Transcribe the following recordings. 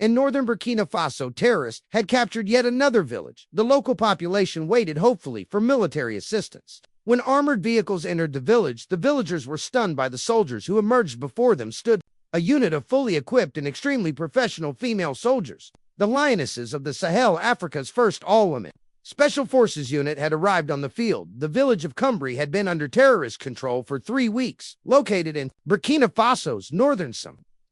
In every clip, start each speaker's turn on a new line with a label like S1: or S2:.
S1: In northern Burkina Faso, terrorists had captured yet another village. The local population waited hopefully for military assistance. When armored vehicles entered the village, the villagers were stunned by the soldiers who emerged. Before them stood a unit of fully equipped and extremely professional female soldiers. The Lionesses of the Sahel, Africa's first all-women Special Forces unit had arrived on the field. The village of Cumbri had been under terrorist control for 3 weeks. Located in Burkina Faso's northern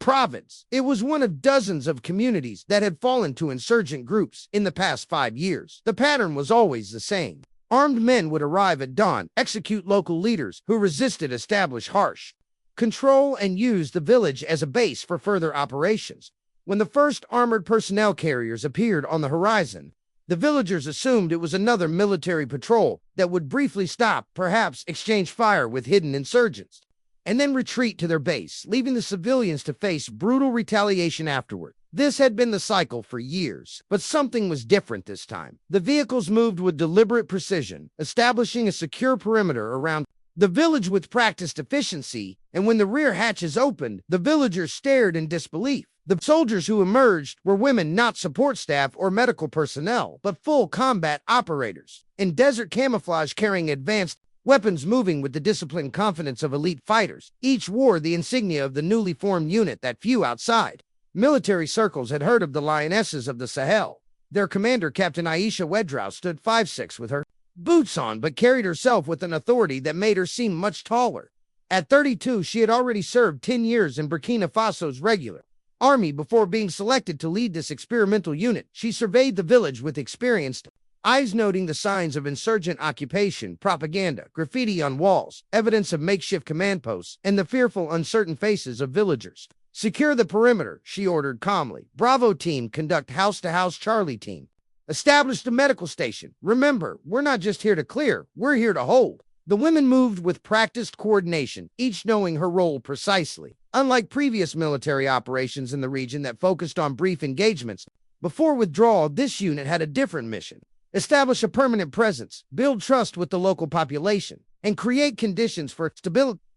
S1: province, it was one of dozens of communities that had fallen to insurgent groups in the past 5 years. The pattern was always the same. Armed men would arrive at dawn, execute local leaders who resisted, establish harsh control, and use the village as a base for further operations. When the first armored personnel carriers appeared on the horizon, the villagers assumed it was another military patrol that would briefly stop, perhaps exchange fire with hidden insurgents, and then retreat to their base, leaving the civilians to face brutal retaliation afterward. This had been the cycle for years, but something was different this time. The vehicles moved with deliberate precision, establishing a secure perimeter around the village with practiced efficiency, and when the rear hatches opened, the villagers stared in disbelief. The soldiers who emerged were women, not support staff or medical personnel, but full combat operators, in desert camouflage carrying advanced weapons, moving with the disciplined confidence of elite fighters. Each wore the insignia of the newly formed unit that few outside military circles had heard of, the Lionesses of the Sahel. Their commander, Captain Aisha Ouedraogo, stood 5'6" with her boots on, but carried herself with an authority that made her seem much taller. At 32, she had already served 10 years in Burkina Faso's regular army before being selected to lead this experimental unit. She surveyed the village with experienced eyes, noting the signs of insurgent occupation, propaganda, graffiti on walls, evidence of makeshift command posts, and the fearful, uncertain faces of villagers. "Secure the perimeter," she ordered calmly. "Bravo team, conduct house-to-house. Charlie team, establish the medical station. Remember, we're not just here to clear, we're here to hold." The women moved with practiced coordination, each knowing her role precisely. Unlike previous military operations in the region that focused on brief engagements before withdrawal, this unit had a different mission: establish a permanent presence, build trust with the local population, and create conditions for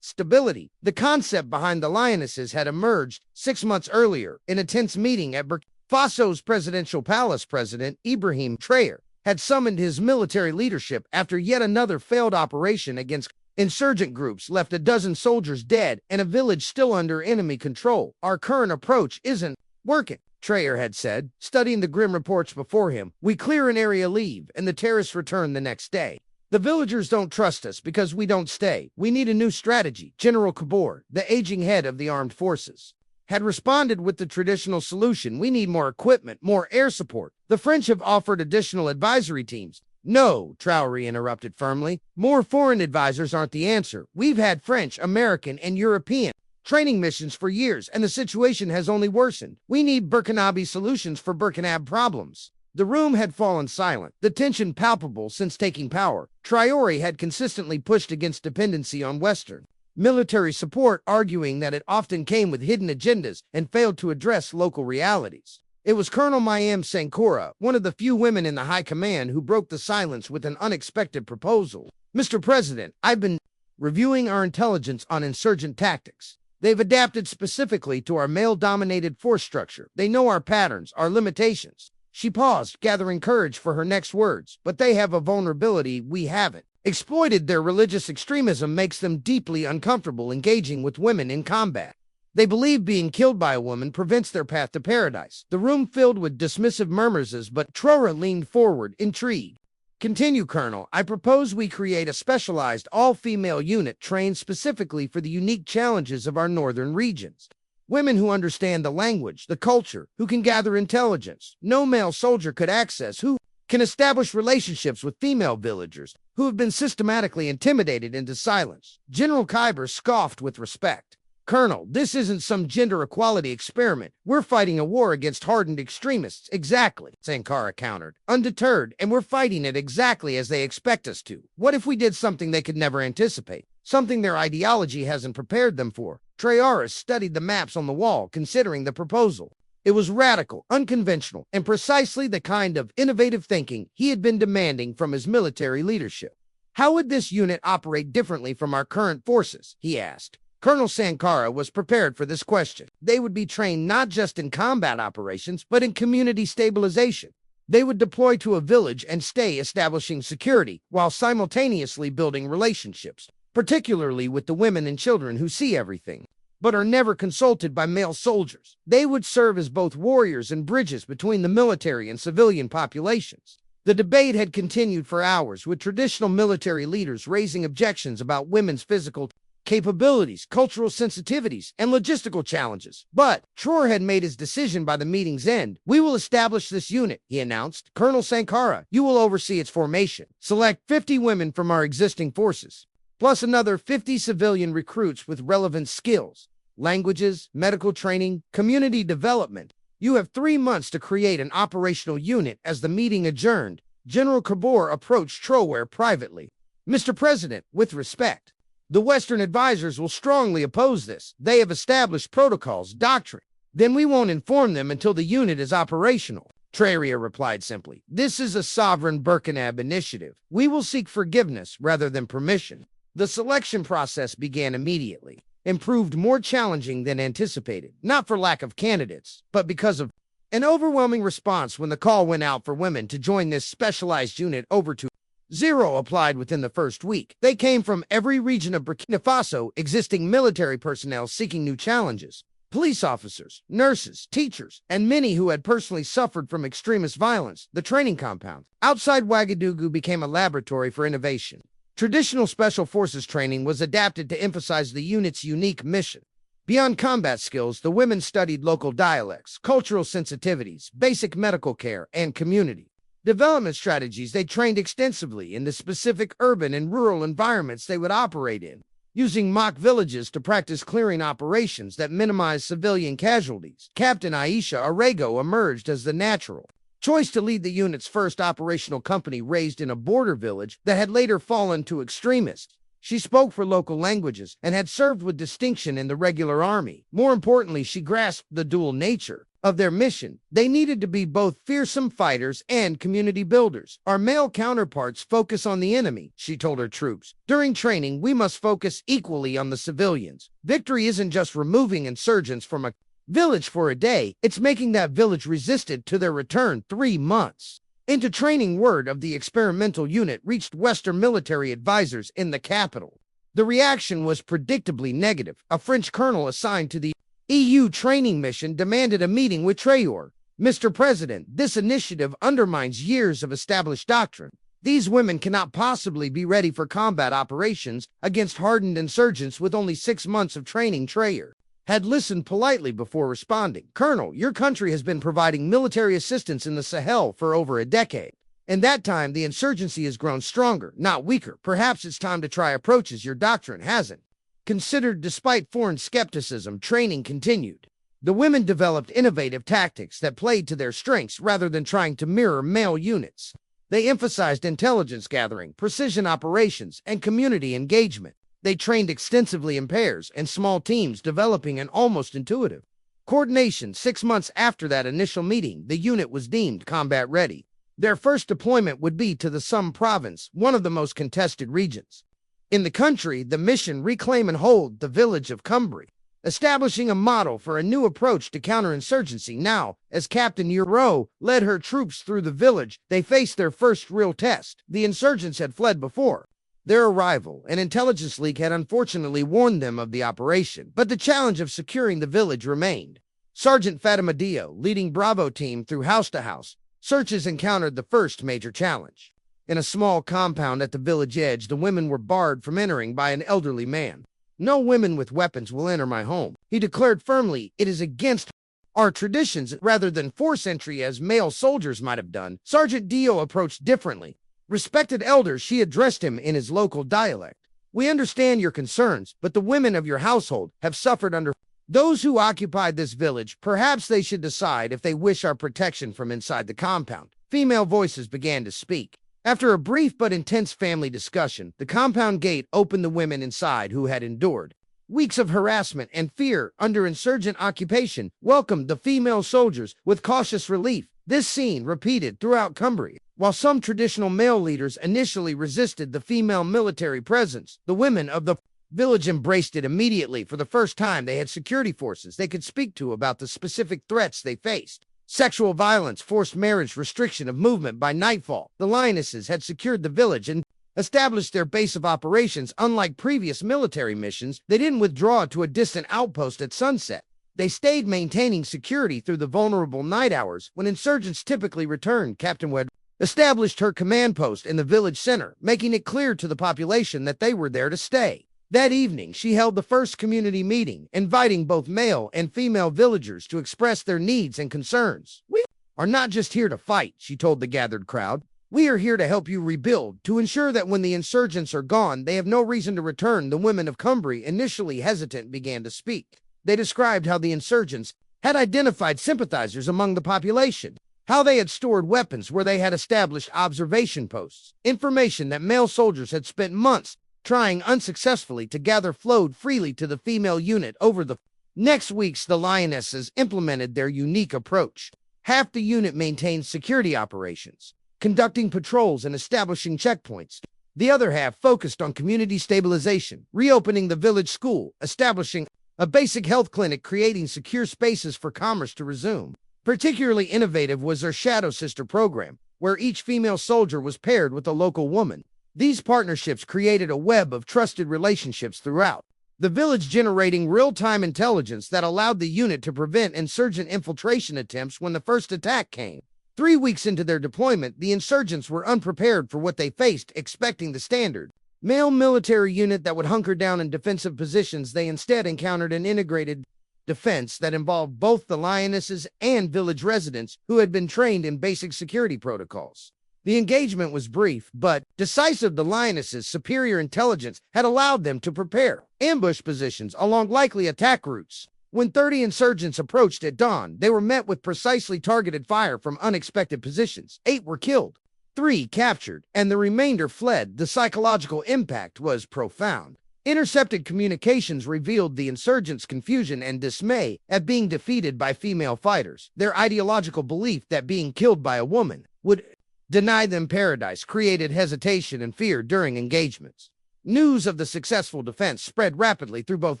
S1: stability. The concept behind the Lionesses had emerged 6 months earlier in a tense meeting at Burkina Faso's presidential palace. President Ibrahim Traoré had summoned his military leadership after yet another failed operation against insurgent groups left a dozen soldiers dead and a village still under enemy control. "Our current approach isn't working," Traoré had said, studying the grim reports before him. "We clear an area, leave, and the terrorists return the next day. The villagers don't trust us because we don't stay. We need a new strategy." General Kabor, the aging head of the armed forces, had responded with the traditional solution: "We need more equipment, more air support. The French have offered additional advisory teams." "No," Traoré interrupted firmly. "More foreign advisors aren't the answer. We've had French, American, and European training missions for years, and the situation has only worsened. We need Burkinabe solutions for Burkinab problems." The room had fallen silent, the tension palpable since taking power. Traoré had consistently pushed against dependency on Western military support, arguing that it often came with hidden agendas and failed to address local realities. It was Colonel Mayem Sankora, one of the few women in the high command, who broke the silence with an unexpected proposal. "Mr. President, I've been reviewing our intelligence on insurgent tactics. They've adapted specifically to our male-dominated force structure. They know our patterns, our limitations." She paused, gathering courage for her next words. "But they have a vulnerability we haven't exploited. Their religious extremism makes them deeply uncomfortable engaging with women in combat. They believe being killed by a woman prevents their path to paradise." The room filled with dismissive murmurs, but Traoré leaned forward, intrigued. "Continue, Colonel. I propose we create a specialized all-female unit trained specifically for the unique challenges of our northern regions. Women who understand the language, the culture, who can gather intelligence no male soldier could access, who can establish relationships with female villagers who have been systematically intimidated into silence." General Khyber scoffed with respect. "Colonel, this isn't some gender equality experiment. We're fighting a war against hardened extremists." "Exactly," Sankara countered, undeterred, "and we're fighting it exactly as they expect us to. What if we did something they could never anticipate, something their ideology hasn't prepared them for?" Traoré studied the maps on the wall, considering the proposal. It was radical, unconventional, and precisely the kind of innovative thinking he had been demanding from his military leadership. "How would this unit operate differently from our current forces?" he asked. Colonel Sankara was prepared for this question. They would be trained not just in combat operations, but in community stabilization. They would deploy to a village and stay establishing security while simultaneously building relationships, particularly with the women and children who see everything, but are never consulted by male soldiers. They would serve as both warriors and bridges between the military and civilian populations. The debate had continued for hours, with traditional military leaders raising objections about women's physical capabilities, cultural sensitivities, and logistical challenges. But Traoré had made his decision by the meeting's end. "We will establish this unit," he announced. "Colonel Sankara, you will oversee its formation. Select 50 women from our existing forces, plus another 50 civilian recruits with relevant skills, languages, medical training, community development. You have 3 months to create an operational unit." As the meeting adjourned, General Kabor approached Traoré privately. "Mr. President, with respect, the Western advisors will strongly oppose this. They have established protocols, doctrine. Then we won't inform them until the unit is operational." Traoré replied simply, "This is a sovereign Burkina initiative. We will seek forgiveness rather than permission." The selection process began immediately, and proved more challenging than anticipated, not for lack of candidates, but because of an overwhelming response when the call went out for women to join this specialized unit. Over to 0 applied within the first week. They came from every region of Burkina Faso, existing military personnel seeking new challenges, police officers, nurses, teachers, and many who had personally suffered from extremist violence. The training compound outside Ouagadougou became a laboratory for innovation. Traditional special forces training was adapted to emphasize the unit's unique mission. Beyond combat skills, the women studied local dialects, cultural sensitivities, basic medical care, and community development strategies. They trained extensively in the specific urban and rural environments they would operate in, using mock villages to practice clearing operations that minimize civilian casualties. Captain Aisha Ouedraogo emerged as the natural choice to lead the unit's first operational company, raised in a border village that had later fallen to extremists. She spoke 4 local languages and had served with distinction in the regular army. More importantly, she grasped the dual nature of their mission. They needed to be both fearsome fighters and community builders. "Our male counterparts focus on the enemy," she told her troops. "During training, we must focus equally on the civilians. Victory isn't just removing insurgents from a village for a day, it's making that village resistant to their return 3 months into training." Word of the experimental unit reached Western military advisors in the capital. The reaction was predictably negative. A French colonel assigned to the EU training mission demanded a meeting with Traoré. "Mr. President, this initiative undermines years of established doctrine. These women cannot possibly be ready for combat operations against hardened insurgents with only 6 months of training." Traoré had listened politely before responding. "Colonel, your country has been providing military assistance in the Sahel for over a decade. In that time, the insurgency has grown stronger, not weaker. Perhaps it's time to try approaches your doctrine hasn't considered." Despite foreign skepticism, training continued. The women developed innovative tactics that played to their strengths rather than trying to mirror male units. They emphasized intelligence gathering, precision operations, and community engagement. They trained extensively in pairs and small teams, developing an almost intuitive coordination. 6 months after that initial meeting, the unit was deemed combat ready. Their first deployment would be to the Somme province, one of the most contested regions in the country. The mission: reclaim and hold the village of Cumbry, establishing a model for a new approach to counterinsurgency. Now, as Captain Ouedraogo led her troops through the village, they faced their first real test. The insurgents had fled before their arrival. An intelligence leak had unfortunately warned them of the operation, but the challenge of securing the village remained. Sergeant Fatima Dio, leading Bravo team through house to house searches, encountered the first major challenge. In a small compound at the village edge, the women were barred from entering by an elderly man. "No women with weapons will enter my home," he declared firmly. "It is against our traditions." Rather than force entry as male soldiers might have done, Sergeant Dio approached differently. "Respected elders," she addressed him in his local dialect, "we understand your concerns, but the women of your household have suffered under those who occupied this village. Perhaps they should decide if they wish our protection from inside the compound." Female voices began to speak. After a brief but intense family discussion, the compound gate opened. The women inside, who had endured weeks of harassment and fear under insurgent occupation, welcomed the female soldiers with cautious relief. This scene repeated throughout Cumbry. While some traditional male leaders initially resisted the female military presence, the women of the village embraced it immediately. For the first time, they had security forces they could speak to about the specific threats they faced. Sexual violence, forced marriage, restriction of movement. By nightfall, the Lionesses had secured the village and established their base of operations. Unlike previous military missions, they didn't withdraw to a distant outpost at sunset. They stayed maintaining security through the vulnerable night hours when insurgents typically returned. Captain Ouedraogo established her command post in the village center, making it clear to the population that they were there to stay. That evening, she held the first community meeting, inviting both male and female villagers to express their needs and concerns. "We are not just here to fight," she told the gathered crowd. "We are here to help you rebuild, to ensure that when the insurgents are gone, they have no reason to return." The women of Cumbria, initially hesitant, began to speak. They described how the insurgents had identified sympathizers among the population, how they had stored weapons where they had established observation posts. Information that male soldiers had spent months trying unsuccessfully to gather flowed freely to the female unit. Over the next weeks, the Lionesses implemented their unique approach. Half the unit maintained security operations, conducting patrols and establishing checkpoints. The other half focused on community stabilization, reopening the village school, establishing a basic health clinic, creating secure spaces for commerce to resume. Particularly innovative was their Shadow Sister program, where each female soldier was paired with a local woman. These partnerships created a web of trusted relationships throughout the village, generating real-time intelligence that allowed the unit to prevent insurgent infiltration attempts when the first attack came. 3 weeks into their deployment, the insurgents were unprepared for what they faced, expecting the standard male military unit that would hunker down in defensive positions. They instead encountered an integrated defense that involved both the Lionesses and village residents who had been trained in basic security protocols. The engagement was brief but decisive. The Lionesses' superior intelligence had allowed them to prepare ambush positions along likely attack routes. When 30 insurgents approached at dawn, they were met with precisely targeted fire from unexpected positions. 8 were killed, 3 captured, and the remainder fled. The psychological impact was profound. Intercepted communications revealed the insurgents' confusion and dismay at being defeated by female fighters. Their ideological belief that being killed by a woman would deny them paradise created hesitation and fear during engagements. News of the successful defense spread rapidly through both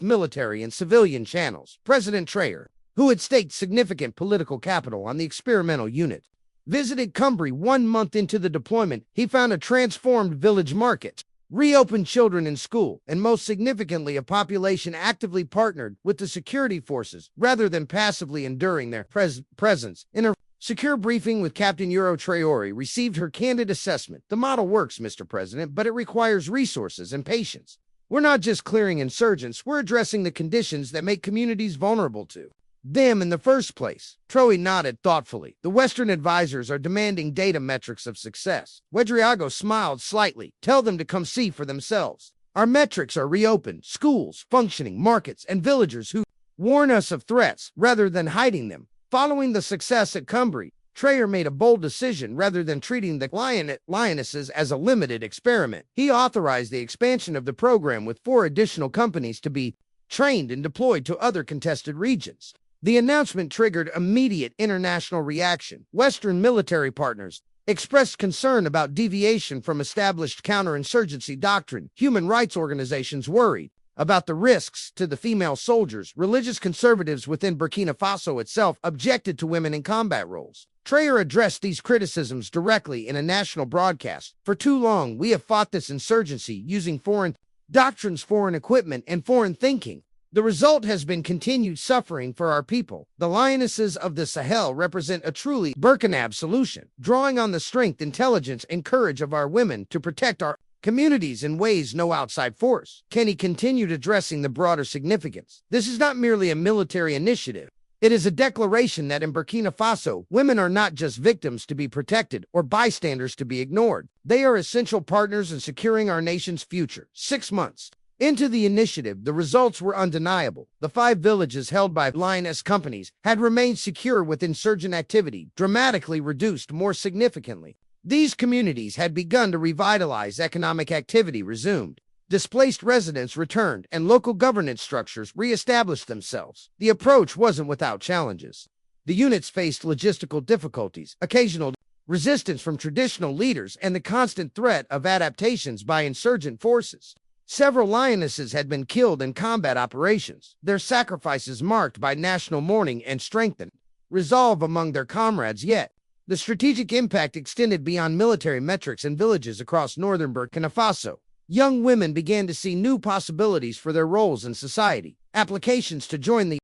S1: military and civilian channels. President Traoré, who had staked significant political capital on the experimental unit, visited Cumbria 1 month into the deployment. He found a transformed village market, reopened children in school, and most significantly, a population actively partnered with the security forces rather than passively enduring their presence. In a secure briefing with Captain Aisha Ouedraogo, received her candid assessment. "The model works, Mr. President, but it requires resources and patience. We're not just clearing insurgents, we're addressing the conditions that make communities vulnerable to them in the first place." Traoré nodded thoughtfully. "The Western advisors are demanding data metrics of success." Ouedraogo smiled slightly. "Tell them to come see for themselves. Our metrics are reopened schools, functioning markets, and villagers who warn us of threats rather than hiding them." Following the success at Cumbria, Traoré made a bold decision. Rather than treating the Lionesses as a limited experiment, he authorized the expansion of the program with 4 additional companies to be trained and deployed to other contested regions. The announcement triggered immediate international reaction. Western military partners expressed concern about deviation from established counterinsurgency doctrine. Human rights organizations worried about the risks to the female soldiers. Religious conservatives within Burkina Faso itself objected to women in combat roles. Traoré addressed these criticisms directly in a national broadcast. "For too long, we have fought this insurgency using foreign doctrines, foreign equipment, and foreign thinking. The result has been continued suffering for our people. The Lionesses of the Sahel represent a truly Burkina solution, drawing on the strength, intelligence, and courage of our women to protect our communities in ways no outside force." Kenny continued, addressing the broader significance. "This is not merely a military initiative. It is a declaration that in Burkina Faso, women are not just victims to be protected or bystanders to be ignored. They are essential partners in securing our nation's future." 6 months into the initiative, the results were undeniable. The 5 villages held by Lioness companies had remained secure, with insurgent activity dramatically reduced. More significantly, these communities had begun to revitalize. Economic activity resumed. Displaced residents returned, and local governance structures re-established themselves. The approach wasn't without challenges. The units faced logistical difficulties, occasional resistance from traditional leaders, and the constant threat of adaptations by insurgent forces. Several lionesses had been killed in combat operations, their sacrifices marked by national mourning and strengthened resolve among their comrades. Yet, the strategic impact extended beyond military metrics in villages across northern Burkina Faso. Young women began to see new possibilities for their roles in society. Applications to join the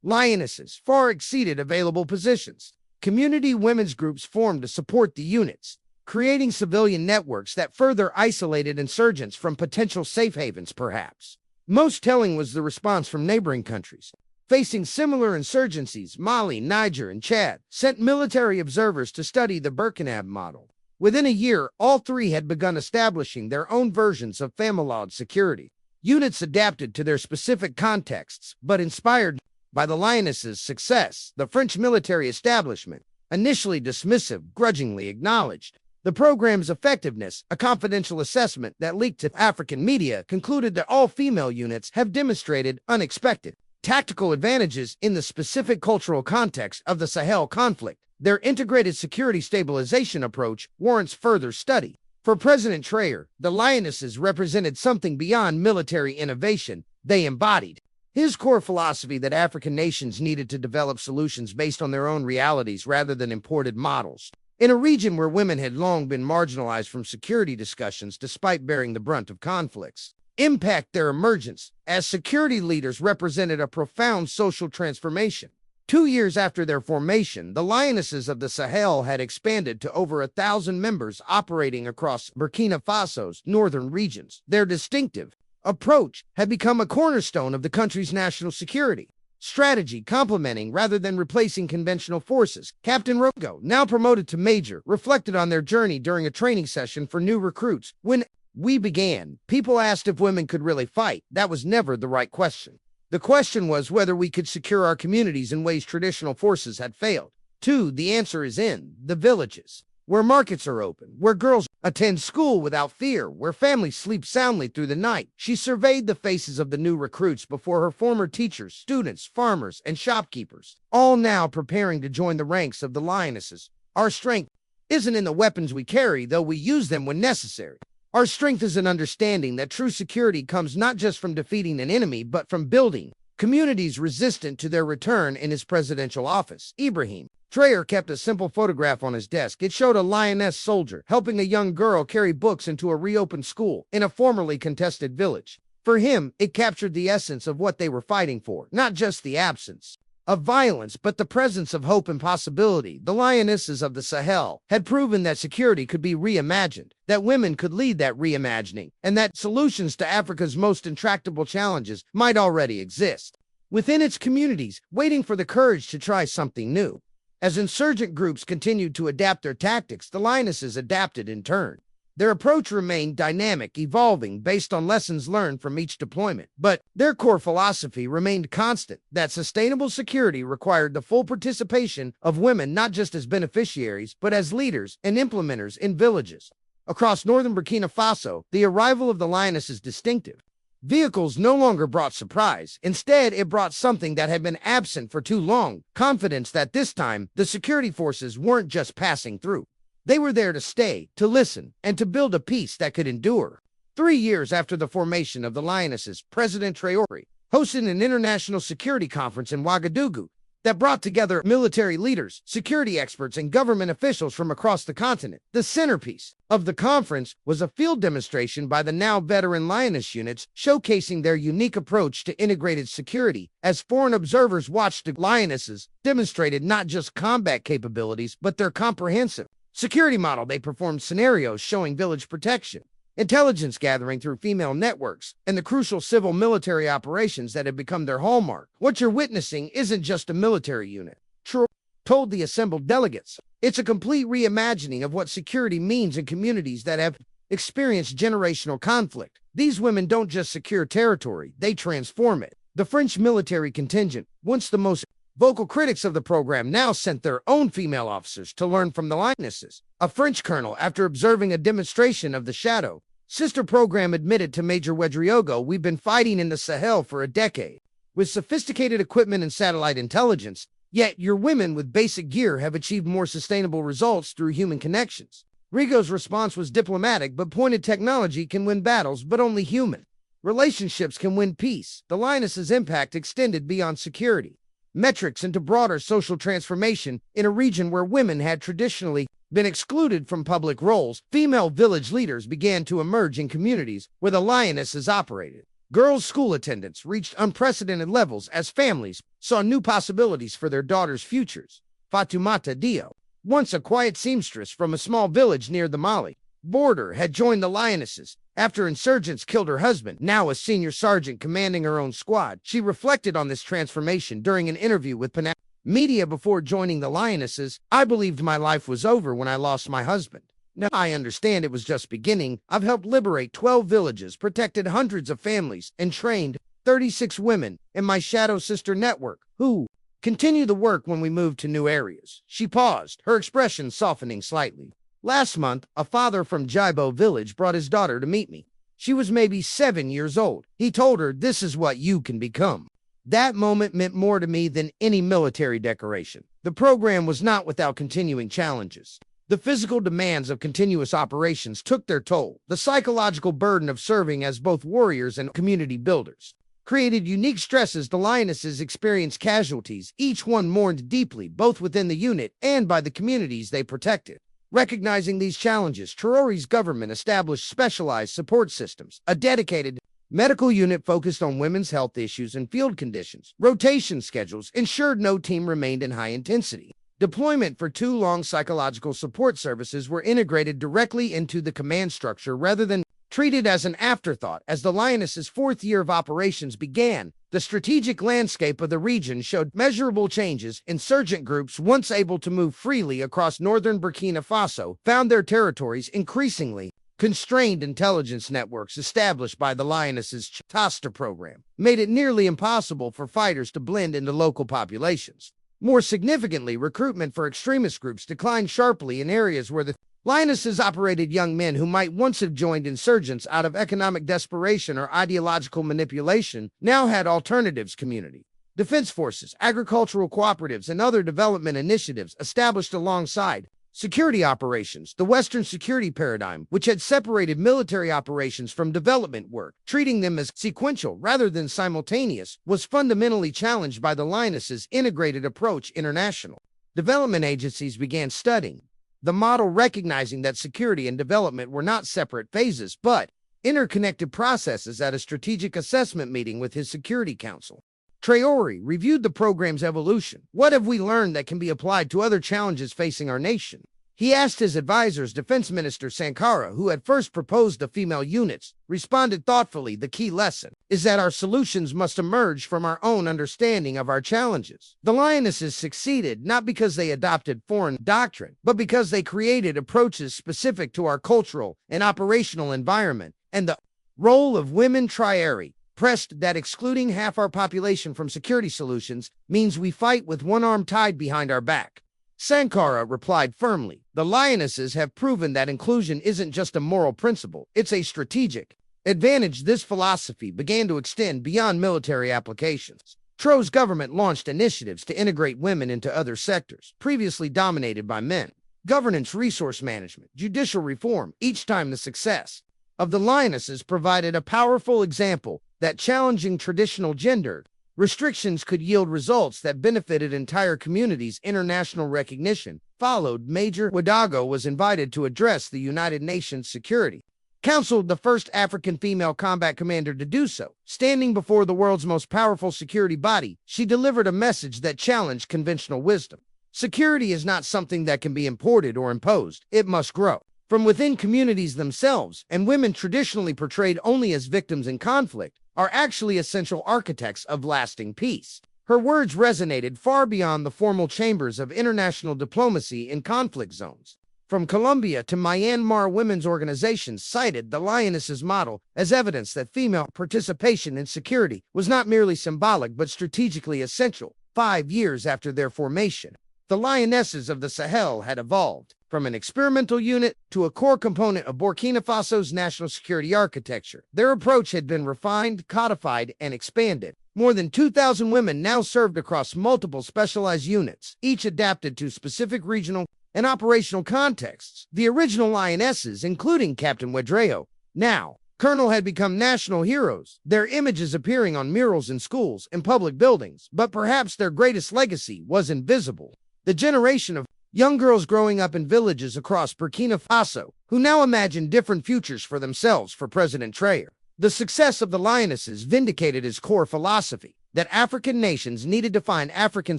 S1: Lionesses far exceeded available positions. Community women's groups formed to support the units, creating civilian networks that further isolated insurgents from potential safe havens, perhaps. Most telling was the response from neighboring countries. Facing similar insurgencies, Mali, Niger, and Chad sent military observers to study the Burkina model. Within a year, all three had begun establishing their own versions of family security. Units adapted to their specific contexts, but inspired by the Lionesses' success, the French military establishment, initially dismissive, grudgingly acknowledged the program's effectiveness. A confidential assessment that leaked to African media concluded that all female units have demonstrated unexpected tactical advantages in the specific cultural context of the Sahel conflict. Their integrated security stabilization approach warrants further study. For President Traoré, the Lionesses represented something beyond military innovation. They embodied his core philosophy that African nations needed to develop solutions based on their own realities rather than imported models. In a region where women had long been marginalized from security discussions despite bearing the brunt of conflicts, their emergence as security leaders represented a profound social transformation. 2 years after their formation, the Lionesses of the Sahel had expanded to over 1,000 members operating across Burkina Faso's northern regions. Their distinctive approach had become a cornerstone of the country's national security strategy, complementing rather than replacing conventional forces. Captain Ouedraogo, now promoted to major, reflected on their journey during a training session for new recruits. When we began, people asked if women could really fight. That was never the right question. The question was whether we could secure our communities in ways traditional forces had failed. 2. The answer is in the villages, where markets are open, where girls attend school without fear, where families sleep soundly through the night. She surveyed the faces of the new recruits before her former teachers, students, farmers, and shopkeepers, all now preparing to join the ranks of the Lionesses. Our strength isn't in the weapons we carry, though we use them when necessary. Our strength is an understanding that true security comes not just from defeating an enemy, but from building communities resistant to their return. In his presidential office, Ibrahim Traoré kept a simple photograph on his desk. It showed a lioness soldier helping a young girl carry books into a reopened school in a formerly contested village. For him, it captured the essence of what they were fighting for, not just the absence of violence, but the presence of hope and possibility. The Lionesses of the Sahel had proven that security could be reimagined, that women could lead that reimagining, and that solutions to Africa's most intractable challenges might already exist within its communities, waiting for the courage to try something new. As insurgent groups continued to adapt their tactics, the Lionesses adapted in turn. Their approach remained dynamic, evolving based on lessons learned from each deployment. But their core philosophy remained constant, that sustainable security required the full participation of women, not just as beneficiaries, but as leaders and implementers in villages. Across northern Burkina Faso, the arrival of the Lionesses distinctive vehicles no longer brought surprise. Instead, it brought something that had been absent for too long: confidence that this time the security forces weren't just passing through. They were there to stay, to listen, and to build a peace that could endure. 3 years after the formation of the Lionesses, President Traoré hosted an international security conference in Ouagadougou that brought together military leaders, security experts, and government officials from across the continent. The centerpiece of the conference was a field demonstration by the now veteran Lioness units, showcasing their unique approach to integrated security. As foreign observers watched, the Lionesses demonstrated not just combat capabilities, but their comprehensive security model. They performed scenarios showing village protection, intelligence gathering through female networks, and the crucial civil military operations that had become their hallmark. What you're witnessing isn't just a military unit, Traoré told the assembled delegates. It's a complete reimagining of what security means in communities that have experienced generational conflict. These women don't just secure territory, they transform it. The French military contingent, once the most vocal critics of the program, now sent their own female officers to learn from the Lionesses. A French colonel, after observing a demonstration of the Shadow Sister program, admitted to Major Ouedraogo, "We've been fighting in the Sahel for a decade, with sophisticated equipment and satellite intelligence, yet your women with basic gear have achieved more sustainable results through human connections." Ouedraogo's response was diplomatic but pointed: technology can win battles, but only human relationships can win peace. The Lionesses' impact extended beyond security metrics into broader social transformation in a region where women had traditionally been excluded from public roles. Female village leaders began to emerge in communities where the Lionesses operated. Girls' school attendance reached unprecedented levels as families saw new possibilities for their daughters' futures. Fatoumata Dio, once a quiet seamstress from a small village near the Mali border, had joined the Lionesses after insurgents killed her husband. Now a senior sergeant commanding her own squad, she reflected on this transformation during an interview with Panama Media before joining the Lionesses. "I believed my life was over when I lost my husband. Now I understand it was just beginning. I've helped liberate 12 villages, protected hundreds of families, and trained 36 women in my shadow sister network who continue the work when we move to new areas." She paused, her expression softening slightly. "Last month, a father from Jibo village brought his daughter to meet me. She was maybe 7 years old. He told her, 'This is what you can become.' That moment meant more to me than any military decoration." The program was not without continuing challenges. The physical demands of continuous operations took their toll. The psychological burden of serving as both warriors and community builders created unique stresses. The Lionesses experienced casualties, each one mourned deeply, both within the unit and by the communities they protected. Recognizing these challenges, Traoré's government established specialized support systems, a dedicated medical unit focused on women's health issues and field conditions. Rotation schedules ensured no team remained in high intensity. Deployment for 2 long psychological support services were integrated directly into the command structure rather than treated as an afterthought. As the Lionesses' 4th year of operations began, the strategic landscape of the region showed measurable changes. Insurgent groups, once able to move freely across northern Burkina Faso, found their territories increasingly constrained. Intelligence networks established by the Lionesses' Taster program made it nearly impossible for fighters to blend into local populations. More significantly, recruitment for extremist groups declined sharply in areas where the Lionesses operated. Young men who might once have joined insurgents out of economic desperation or ideological manipulation now had alternatives. Community defense forces, agricultural cooperatives, and other development initiatives established alongside security operations. The Western security paradigm, which had separated military operations from development work, treating them as sequential rather than simultaneous, was fundamentally challenged by the Lionesses' integrated approach. International development agencies began studying the model, recognizing that security and development were not separate phases, but interconnected processes. At a strategic assessment meeting with his Security Council, Traoré reviewed the program's evolution. "What have we learned that can be applied to other challenges facing our nation?" He asked his advisors. Defense Minister Sankara, who had first proposed the female units, responded thoughtfully, "The key lesson is that our solutions must emerge from our own understanding of our challenges." The Lionesses succeeded not because they adopted foreign doctrine, but because they created approaches specific to our cultural and operational environment. And the role of women, Traoré pressed that excluding half our population from security solutions means we fight with one arm tied behind our back. Sankara replied firmly, "The Lionesses have proven that inclusion isn't just a moral principle, it's a strategic advantage." This philosophy began to extend beyond military applications. Traoré's government launched initiatives to integrate women into other sectors previously dominated by men. Governance, resource management, judicial reform. Each time the success of the Lionesses provided a powerful example that challenging traditional gender restrictions could yield results that benefited entire communities. International recognition followed. Major Ouedraogo was invited to address the United Nations Security Council, the first African female combat commander to do so. Standing before the world's most powerful security body, she delivered a message that challenged conventional wisdom. Security is not something that can be imported or imposed. It must grow from within communities themselves, and women, traditionally portrayed only as victims in conflict, are actually essential architects of lasting peace. Her words resonated far beyond the formal chambers of international diplomacy in conflict zones. From Colombia to Myanmar, women's organizations cited the Lionesses' model as evidence that female participation in security was not merely symbolic but strategically essential. 5 years after their formation, the Lionesses of the Sahel had evolved from an experimental unit to a core component of Burkina Faso's national security architecture. Their approach had been refined, codified, and expanded. More than 2,000 women now served across multiple specialized units, each adapted to specific regional and operational contexts. The original Lionesses, including Captain Ouedraogo, now Colonel had become national heroes, their images appearing on murals in schools and public buildings, but perhaps their greatest legacy was invisible. The generation of young girls growing up in villages across Burkina Faso, who now imagine different futures for themselves for President Traoré. The success of the Lionesses vindicated his core philosophy that African nations needed to find African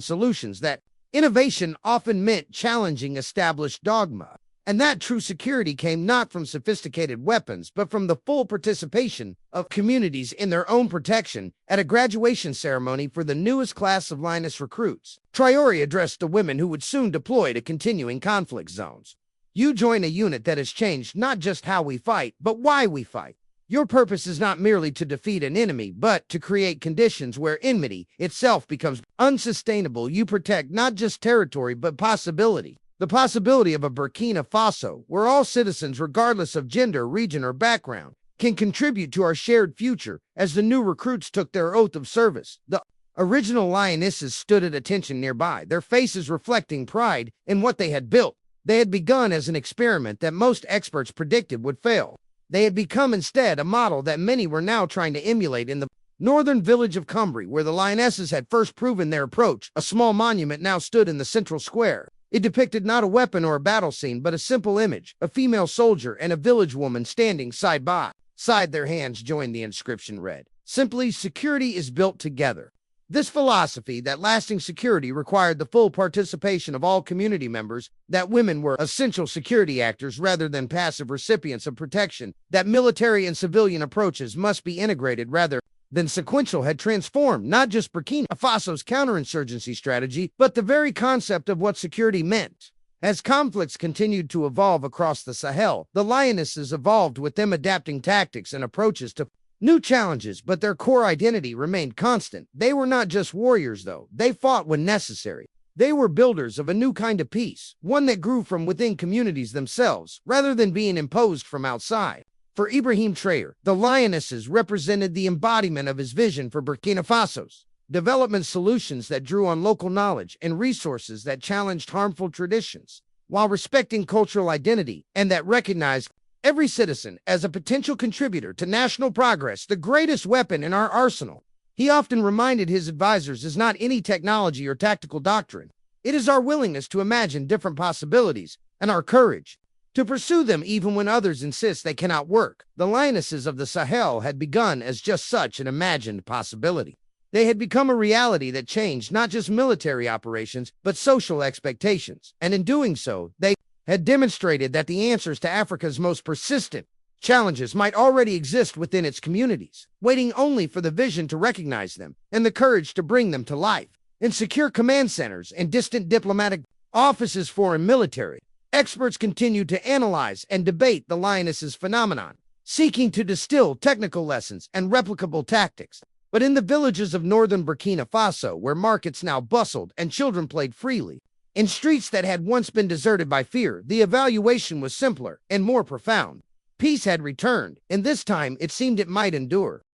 S1: solutions, that innovation often meant challenging established dogma, and that true security came not from sophisticated weapons, but from the full participation of communities in their own protection. At a graduation ceremony for the newest class of Lioness recruits, Traoré addressed the women who would soon deploy to continuing conflict zones. You join a unit that has changed not just how we fight, but why we fight. Your purpose is not merely to defeat an enemy, but to create conditions where enmity itself becomes unsustainable. You protect not just territory, but possibility. The possibility of a Burkina Faso, where all citizens, regardless of gender, region, or background, can contribute to our shared future. As the new recruits took their oath of service, the original Lionesses stood at attention nearby, their faces reflecting pride in what they had built. They had begun as an experiment that most experts predicted would fail. They had become instead a model that many were now trying to emulate. In the northern village of Cumbri, where the Lionesses had first proven their approach, a small monument now stood in the central square. It depicted not a weapon or a battle scene, but a simple image, a female soldier and a village woman standing side by side. Their hands joined. The inscription read, simply, security is built together. This philosophy that lasting security required the full participation of all community members, that women were essential security actors rather than passive recipients of protection, that military and civilian approaches must be integrated rather than sequential, had transformed not just Burkina Faso's counterinsurgency strategy, but the very concept of what security meant. As conflicts continued to evolve across the Sahel, the Lionesses evolved with them, adapting tactics and approaches to new challenges, but their core identity remained constant. They were not just warriors, though. They fought when necessary. They were builders of a new kind of peace, one that grew from within communities themselves, rather than being imposed from outside. For Ibrahim Traoré, the Lionesses represented the embodiment of his vision for Burkina Faso's development, solutions that drew on local knowledge and resources that challenged harmful traditions, while respecting cultural identity, and that recognized every citizen as a potential contributor to national progress. The greatest weapon in our arsenal, he often reminded his advisors, is not any technology or tactical doctrine. It is our willingness to imagine different possibilities and our courage to pursue them even when others insist they cannot work. The Lionesses of the Sahel had begun as just such an imagined possibility. They had become a reality that changed not just military operations, but social expectations. And in doing so, they had demonstrated that the answers to Africa's most persistent challenges might already exist within its communities, waiting only for the vision to recognize them and the courage to bring them to life. In secure command centers and distant diplomatic offices, foreign military experts continued to analyze and debate the Lionesses phenomenon, seeking to distill technical lessons and replicable tactics. But in the villages of northern Burkina Faso, where markets now bustled and children played freely, in streets that had once been deserted by fear, the evaluation was simpler and more profound. Peace had returned, and this time it seemed it might endure.